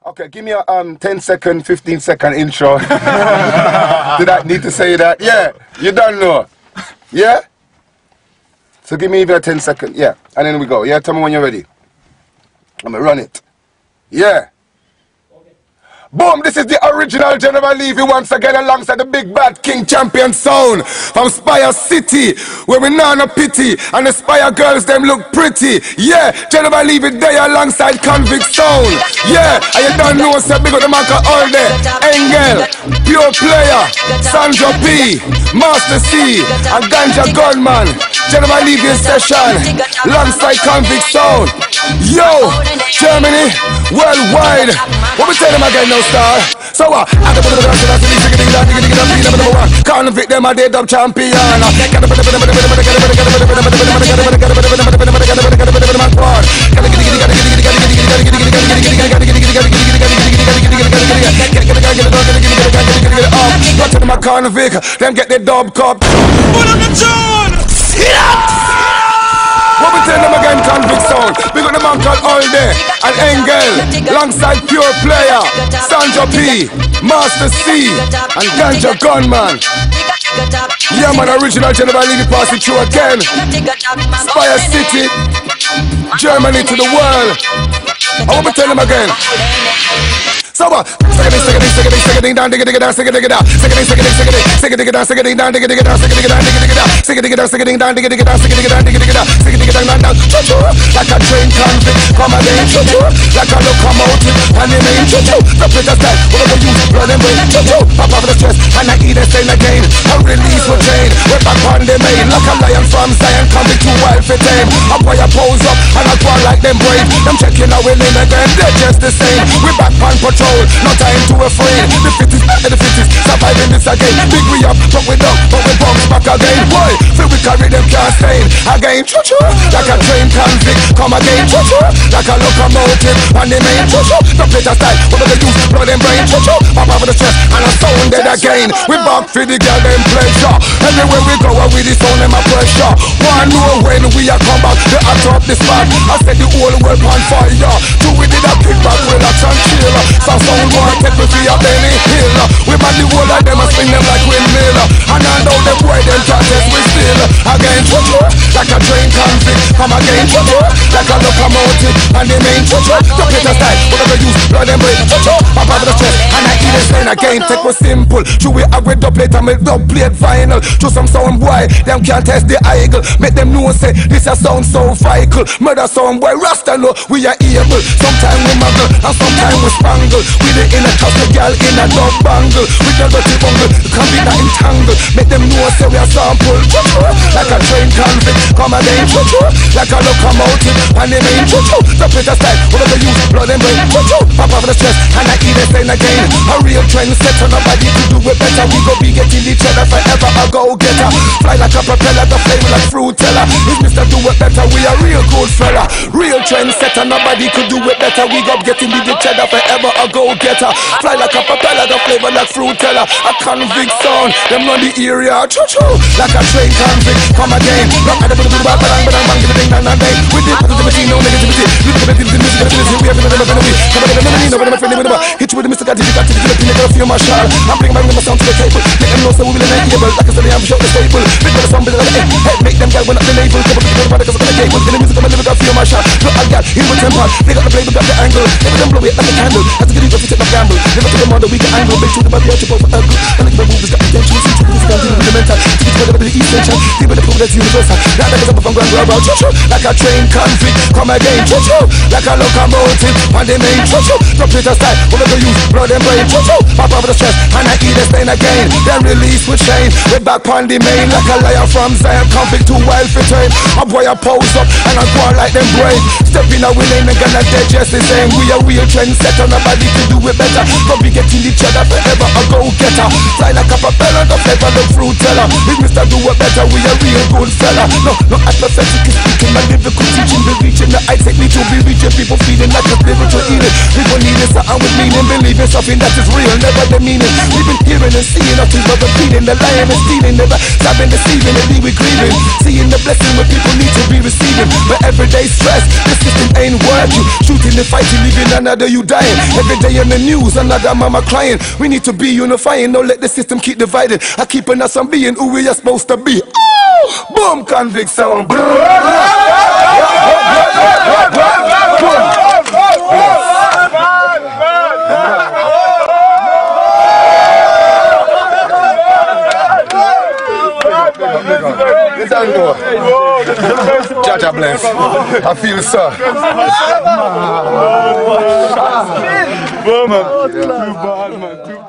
Okay, give me a 10-second, 15-second intro. Did I need to say that? Yeah, you don't know. Yeah? So give me even a 10-second, yeah. And then we go. Yeah, tell me when you're ready. I'm gonna run it. Yeah. Boom, this is the original General Levy once again alongside the big bad King Champion sound from Spire City, where we know no pity, and the Spire girls them look pretty. Yeah, General Levy there alongside Convict sound. Yeah, and you don't know so big up the marker all day. Engel, Pure Player, Sandra P, Master C, and Ganja Gunman. General Levy in session alongside Convict sound. Yo, Germany, worldwide. What we tell them again now, star? So what? Convict them a dead dub champion. Go to them a convict, them get the dub cup. Put on the tune! What we tell them again, Convict sound? We got the man called All Day and Engel, alongside Pure Player, Sandra P, Master C, and Ganja Gunman. Yeah man, original General Levy passing through again. Spire City, Germany to the world. I want to tell them again. So what? Second down, digga down, second down, like a train convict, come again, like a locomotive, and the main the British style, whatever you blood and brain, pop off the chest, and I eat a stain again, a release for chain, we're back on the main, like a lion from Zion, coming too wild for tame, up where you pose up, and I go like them brave, them checking our name again, they're just the same, we're back on patrol, no time to afraid, the fittest, the fittest, surviving this again, big we up, but we down, but we bounce back again, boy, feel we carry them can't stain, again, like a train convict, come again, like a locomotive, and the main, the British style, whatever they use, blood and brain, pop over the chest, and I sound dead again, we back for the girl, them pleasure, everywhere we go, with the sound, them a pressure, one know when we are come back, they act up the spot, I set the whole world on fire, two we did a kick back, relax and chill, some sound more, take me for your Benny Hill, we man the whole of them and spin them like windmill, and I know them boy, them can't test we still, again, like a train convict, come again, like a locomotive, and the main, the British style, whatever you use, blood and brain, pop out of the chest, and I eat it again, again, take was simple, chew it up with dubplate and make dubplate vinyl, to some sound boy, them can't test the eagle, make them know say, this a sound so vital, murder sound boy, Rasta know, we are able, sometimes we muggle, and sometimes we spangle, we the inner castle girl in a dub bangle, we the dirty bungle, come be that entangle, make them know say we are sample, like a train convict, come again, like a locomotive, and the main, the British style, whatever you use, blood and brain, pop over the chest, and I eat it again, a real trend setter, nobody to do it better, we go be getting each other forever, a go-getter, fly like a propeller, the flame like fruit teller, if Mr. Do It Better, we a real good fella, real trend setter, nobody could do it better, we go getting each other forever, a go-getter, fly like a propeller, the flavor like fruit teller, a convict sound, them run the area, like a train convict, come again, not at the bang, give it ding, with the positivity, no negativity, we have another enemy, come again, hit you with the Mr. God, you got to the feel my shot, I'm bringing my sound to the table, make them know so we will enable, like I said, I'm sure the staple, big brother sound, head, make them get when up the label, come up the product, cause I'm gonna cable, in the music, I'm gonna feel my shot, look, I got, here with temper, they got the play, we got the angle, every them blow it like a candle, has to get it, take my gamble, never to them on the weekend angle, make sure the body out your boat for ugly, and like my moves got potential, see to the music, I'm dealing with the mental, to get together with the essential, deal with the proof that's universal, now that I'm from ground, like a train convict, come again, like a locomotive, and the main, the British style, whatever you use, blood and brain, pop over the chest, and I eat a stain again, then release with chain, we back on the main, like a lion from Zion, convict too wild for tame, a boy I pose up, and I go on like them brave, step in a lane, and gonna get just the same, we a real trend setter, nobody to do it better, but we getting each other forever, a go-getter, fly like a propeller, the flavor, the fruit teller, if Mr. Do It Better, we a real good fella, no hypothetical speaking, my lyrical teaching, be reaching the heights, take me to be reaching, people feeling like a spiritual healing, people need this, And with meaning, believing something that is real, never the meaning. We've been hearing and seeing nothing but the beating, the lying and stealing, never stabbing, deceiving, and we grieving. Seeing the blessing where people need to be receiving. But everyday stress, the system ain't working. Shooting and fighting, leaving another you dying. Every day in the news, another mama crying. We need to be unifying, don't let the system keep dividing. I keeping us on being who we are supposed to be. Oh! Boom, convict sound. Jaja bless. I feel so. Too bad, man.